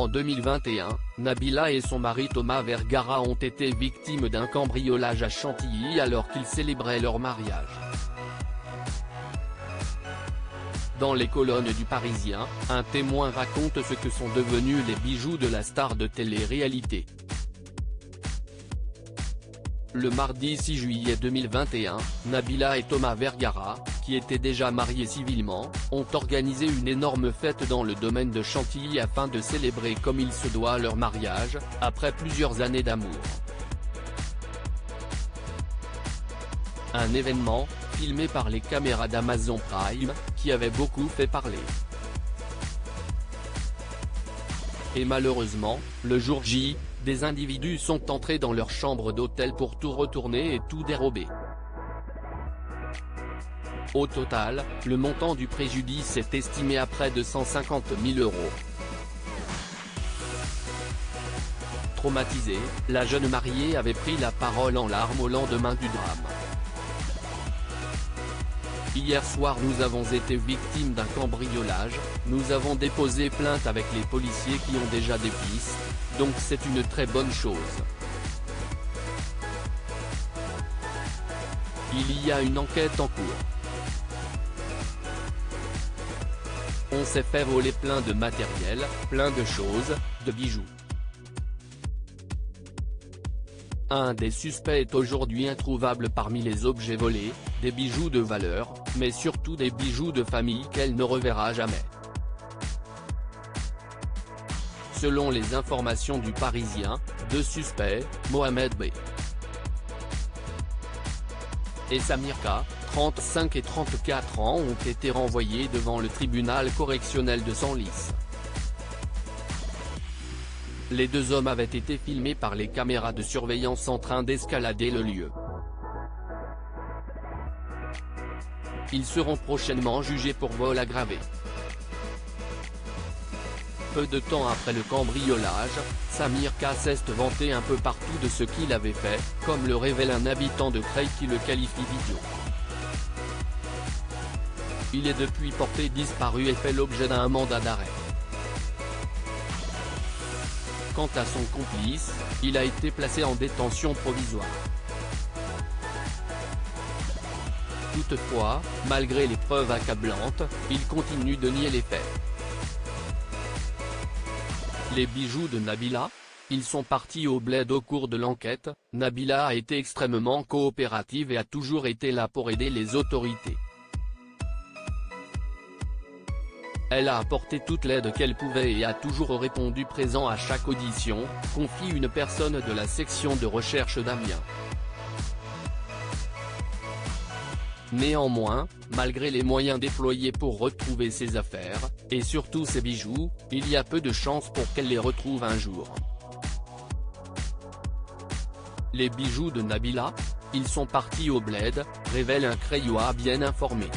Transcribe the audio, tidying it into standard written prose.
En 2021, Nabila et son mari Thomas Vergara ont été victimes d'un cambriolage à Chantilly alors qu'ils célébraient leur mariage. Dans les colonnes du Parisien, un témoin raconte ce que sont devenus les bijoux de la star de télé-réalité. Le mardi 6 juillet 2021, Nabila et Thomas Vergara, qui étaient déjà mariés civilement, ont organisé une énorme fête dans le domaine de Chantilly afin de célébrer comme il se doit leur mariage, après plusieurs années d'amour. Un événement, filmé par les caméras d'Amazon Prime, qui avait beaucoup fait parler. Et malheureusement, le jour J, des individus sont entrés dans leur chambre d'hôtel pour tout retourner et tout dérober. Au total, le montant du préjudice est estimé à près de 150 000 €. Traumatisée, la jeune mariée avait pris la parole en larmes au lendemain du drame. Hier soir nous avons été victimes d'un cambriolage, nous avons déposé plainte avec les policiers qui ont déjà des pistes, donc c'est une très bonne chose. Il y a une enquête en cours. On s'est fait voler plein de matériel, plein de choses, de bijoux. Un des suspects est aujourd'hui introuvable parmi les objets volés, des bijoux de valeur, mais surtout des bijoux de famille qu'elle ne reverra jamais. Selon les informations du Parisien, deux suspects, Mohamed B. et Samir K, 35 et 34 ans ont été renvoyés devant le tribunal correctionnel de Senlis. Les deux hommes avaient été filmés par les caméras de surveillance en train d'escalader le lieu. Ils seront prochainement jugés pour vol aggravé. Peu de temps après le cambriolage, Samir K s'est vanté un peu partout de ce qu'il avait fait, comme le révèle un habitant de Creil qui le qualifie d'idiot. Il est depuis porté disparu et fait l'objet d'un mandat d'arrêt. Quant à son complice, il a été placé en détention provisoire. Toutefois, malgré les preuves accablantes, il continue de nier les faits. Les bijoux de Nabila? Ils sont partis au bled au cours de l'enquête. Nabila a été extrêmement coopérative et a toujours été là pour aider les autorités. Elle a apporté toute l'aide qu'elle pouvait et a toujours répondu présent à chaque audition, confie une personne de la section de recherche d'Amiens. Néanmoins, malgré les moyens déployés pour retrouver ses affaires, et surtout ses bijoux, il y a peu de chances pour qu'elle les retrouve un jour. Les bijoux de Nabila? Ils sont partis au bled, révèle un Creillois bien informé.